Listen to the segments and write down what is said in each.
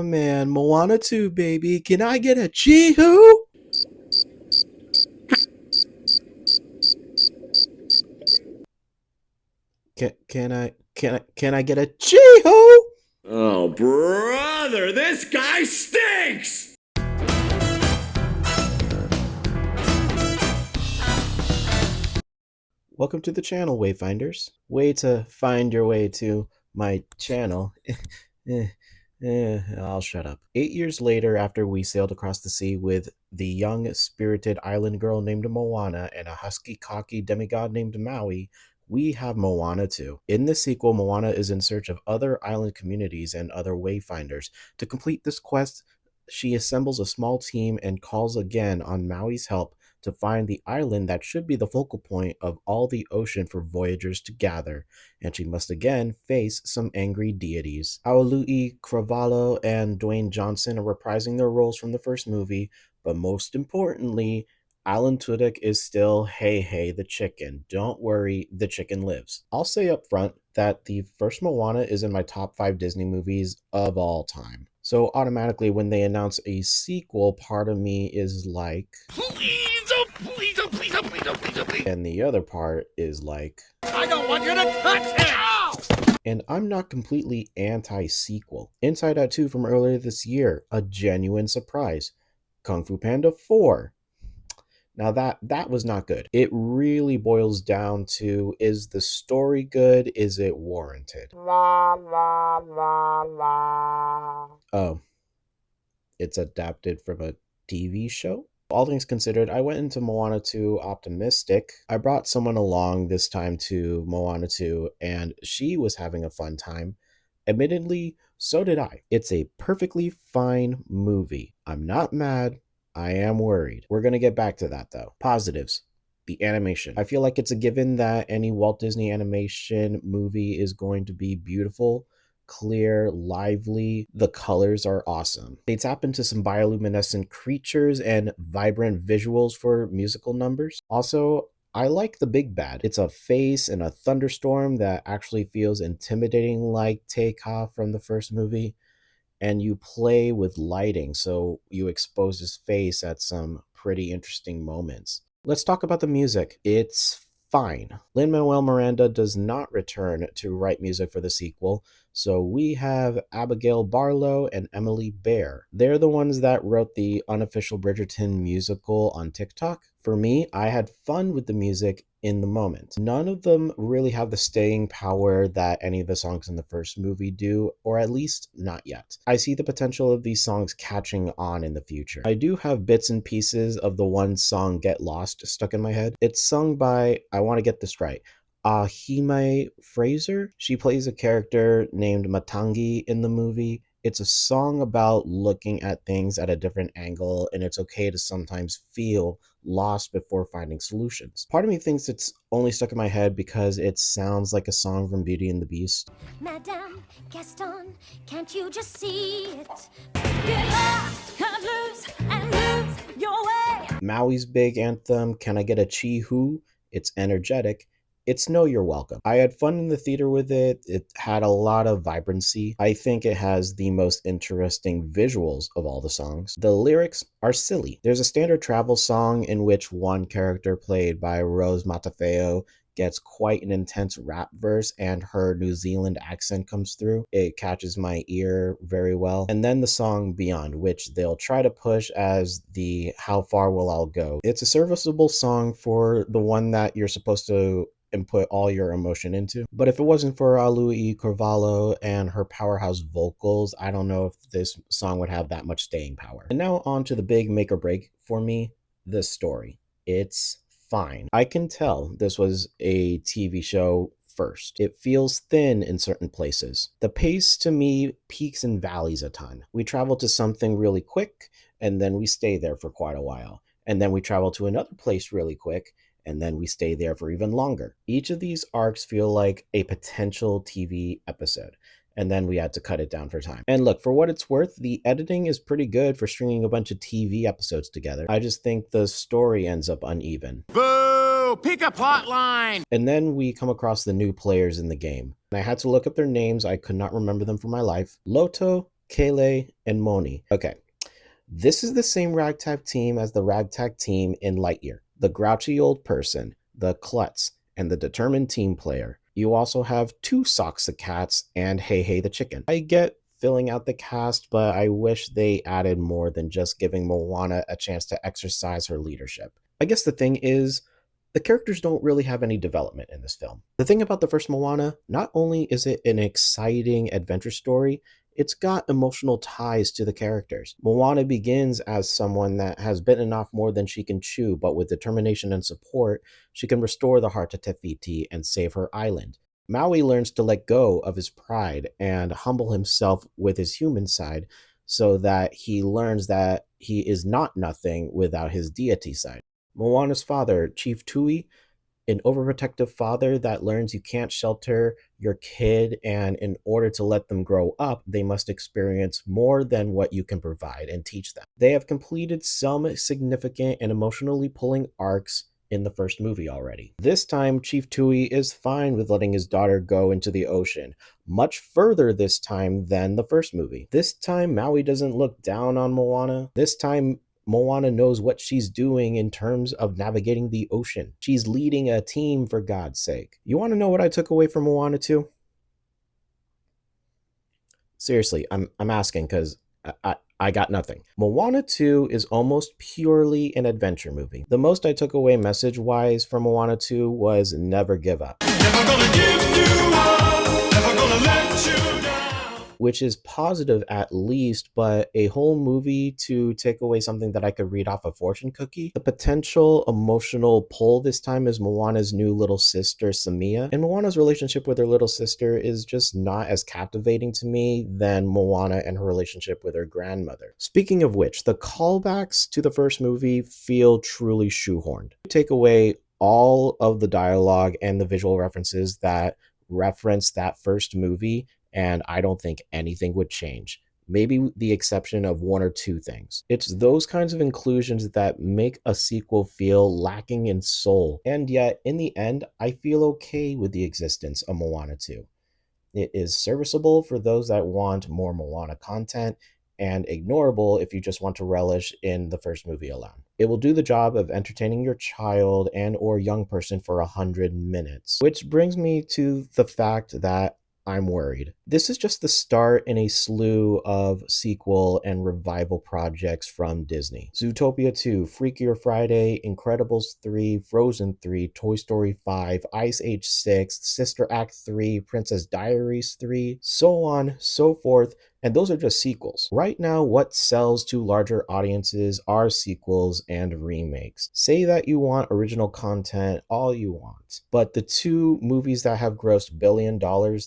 Oh man, Moana 2, baby. Can I get a chee-hoo? Can I get a chee-hoo? Oh, brother, this guy stinks! Welcome to the channel, Wayfinders. Way to find your way to my channel. I'll shut up. 8 years later, after we sailed across the sea with the young, spirited island girl named Moana and a husky, cocky demigod named Maui, we have Moana 2. In this sequel, Moana is in search of other island communities and other wayfinders. To complete this quest, she assembles a small team and calls again on Maui's help to find the island that should be the focal point of all the ocean for voyagers to gather, and she must again face some angry deities. Aului Cravalho and Dwayne Johnson are reprising their roles from the first movie, but most importantly, Alan Tudyk is still Hey Hey the chicken. Don't worry, the chicken lives. I'll say up front that the first Moana is in my top 5 Disney movies of all time. So automatically when they announce a sequel, part of me is like, Please, oh please, oh please, oh please, oh please, oh please. and the other part is like, I don't want you to touch it! Ow! and I'm not completely anti-sequel. Inside Out 2 from earlier this year, a genuine surprise. Kung Fu Panda 4. Now that was not good. It really boils down to, is the story good? Is it warranted? Oh, it's adapted from a TV show? All things considered, I went into Moana 2 optimistic. I brought someone along this time to Moana 2, and she was having a fun time. Admittedly, so did I. It's a perfectly fine movie. I'm not mad. I am worried. We're going to get back to that though. Positives. The animation. I feel like it's a given that any Walt Disney animation movie is going to be beautiful, clear, lively. The colors are awesome. They tap into some bioluminescent creatures and vibrant visuals for musical numbers. Also, I like the big bad. It's a face in a thunderstorm that actually feels intimidating like Te-Ka from the first movie. And you play with lighting, so you expose his face at some pretty interesting moments. Let's talk about the music. It's fine. Lin-Manuel Miranda does not return to write music for the sequel, so we have Abigail Barlow and Emily Bear. They're the ones that wrote the unofficial Bridgerton musical on TikTok. For me, I had fun with the music in the moment. None of them really have the staying power that any of the songs in the first movie do, or at least not yet. I see the potential of these songs catching on in the future. I do have bits and pieces of the one song Get Lost stuck in my head. It's sung by, I want to get this right, Ahime Fraser. She plays a character named Matangi in the movie. It's a song about looking at things at a different angle, and it's okay to sometimes feel lost before finding solutions. Part of me thinks it's only stuck in my head because it sounds like a song from Beauty and the Beast. Madame Gaston, can't you just see it? Get lost, cut loose, and lose your way. Maui's big anthem, Can I Get a Chee-Hoo? It's energetic. It's Know You're Welcome. I had fun in the theater with it. It had a lot of vibrancy. I think it has the most interesting visuals of all the songs. The lyrics are silly. There's a standard travel song in which one character played by Rose Matafeo gets quite an intense rap verse and her New Zealand accent comes through. It catches my ear very well. And then the song Beyond, which they'll try to push as the How Far Will I Go. It's a serviceable song for the one that you're supposed to input all your emotion into. But if it wasn't for Aului Cravalho and her powerhouse vocals, I don't know if this song would have that much staying power. And now on to the big make or break for me, the story. It's fine. I can tell this was a TV show first. It feels thin in certain places. The pace to me peaks and valleys a ton. We travel to something really quick and then we stay there for quite a while. And then we travel to another place really quick and then we stay there for even longer. Each of these arcs feel like a potential TV episode, and then we had to cut it down for time. And look, for what it's worth, the editing is pretty good for stringing a bunch of TV episodes together. I just think the story ends up uneven. Boo! Pick a plot line! And then we come across the new players in the game. And I had to look up their names. I could not remember them for my life. Loto, Kele, and Moni. Okay, this is the same ragtag team as the ragtag team in Lightyear. The grouchy old person, the klutz, and the determined team player. You also have 2 Socks the Cats and Hey Hey the Chicken. I get filling out the cast, but I wish they added more than just giving Moana a chance to exercise her leadership. I guess the thing is, the characters don't really have any development in this film. The thing about the first Moana, not only is it an exciting adventure story, it's got emotional ties to the characters. Moana begins as someone that has bitten off more than she can chew, but with determination and support, she can restore the heart to Te Fiti and save her island. Maui learns to let go of his pride and humble himself with his human side so that he learns that he is not nothing without his deity side. Moana's father, Chief Tui, an overprotective father that learns you can't shelter your kid, and in order to let them grow up, they must experience more than what you can provide and teach them. They have completed some significant and emotionally pulling arcs in the first movie already. This time, Chief Tui is fine with letting his daughter go into the ocean, much further this time than the first movie. This time, Maui doesn't look down on Moana. This time, Moana knows what she's doing in terms of navigating the ocean. She's leading a team, for God's sake. You want to know what I took away from Moana 2? Seriously, I'm asking because I got nothing. Moana 2 is almost purely an adventure movie. The most I took away message-wise from Moana 2 was never give up. Never gonna give you up, never gonna let you down. Which is positive at least, but a whole movie to take away something that I could read off a fortune cookie. The potential emotional pull this time is Moana's new little sister, Samia, and Moana's relationship with her little sister is just not as captivating to me than Moana and her relationship with her grandmother. Speaking of which, the callbacks to the first movie feel truly shoehorned. Take away all of the dialogue and the visual references that reference that first movie, and I don't think anything would change. Maybe the exception of 1 or 2 things. It's those kinds of inclusions that make a sequel feel lacking in soul. And yet, in the end, I feel okay with the existence of Moana 2. It is serviceable for those that want more Moana content, and ignorable if you just want to relish in the first movie alone. It will do the job of entertaining your child and or young person for 100 minutes. Which brings me to the fact that I'm worried. This is just the start in a slew of sequel and revival projects from Disney. Zootopia 2, Freakier Friday, Incredibles 3, Frozen 3, Toy Story 5, Ice Age 6, Sister Act 3, Princess Diaries 3, so on, so forth. And those are just sequels. Right now, what sells to larger audiences are sequels and remakes. Say that you want original content all you want, but the 2 movies that have grossed $1 billion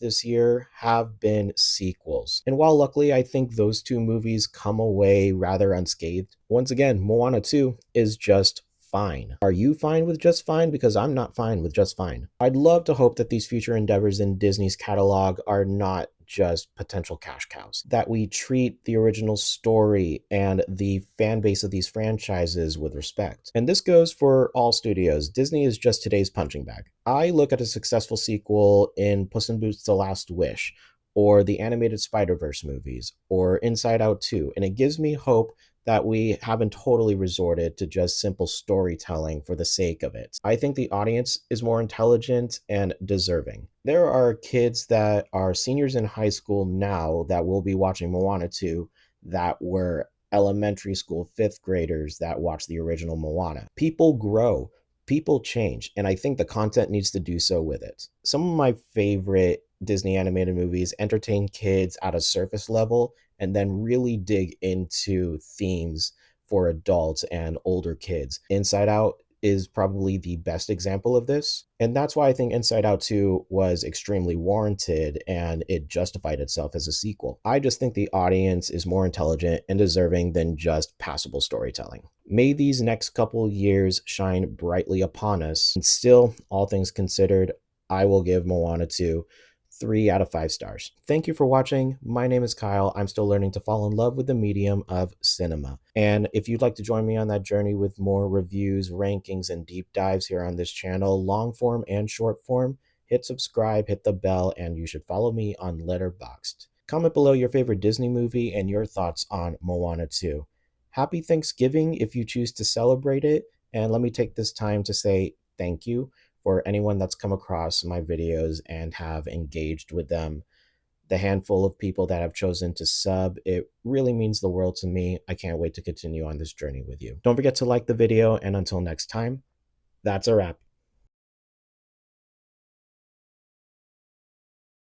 this year have been sequels. And while luckily I think those 2 movies come away rather unscathed, once again, Moana 2 is just fine. Are you fine with just fine? Because I'm not fine with just fine. I'd love to hope that these future endeavors in Disney's catalog are not just potential cash cows, that we treat the original story and the fan base of these franchises with respect. And this goes for all studios. Disney is just today's punching bag. I look at a successful sequel in Puss in Boots: The Last Wish, or the animated Spider-Verse movies, or Inside Out 2, and it gives me hope that we haven't totally resorted to just simple storytelling for the sake of it. I think the audience is more intelligent and deserving. There are kids that are seniors in high school now that will be watching Moana 2 that were elementary school 5th graders that watched the original Moana. People grow. People change, and I think the content needs to do so with it. Some of my favorite Disney animated movies entertain kids at a surface level and then really dig into themes for adults and older kids. Inside Out is probably the best example of this, and that's why I think Inside Out 2 was extremely warranted and it justified itself as a sequel. I just think the audience is more intelligent and deserving than just passable storytelling. May these next couple years shine brightly upon us, and still, all things considered, I will give Moana 2 3 out of 5 stars. Thank you for watching. My name is Kyle. I'm still learning to fall in love with the medium of cinema. And if you'd like to join me on that journey with more reviews, rankings, and deep dives here on this channel, long form and short form, hit subscribe, hit the bell, and you should follow me on Letterboxd. Comment below your favorite Disney movie and your thoughts on Moana 2. Happy Thanksgiving if you choose to celebrate it, and let me take this time to say thank you for anyone that's come across my videos and have engaged with them. The handful of people that have chosen to sub, it really means the world to me. I can't wait to continue on this journey with you. Don't forget to like the video, and until next time, that's a wrap.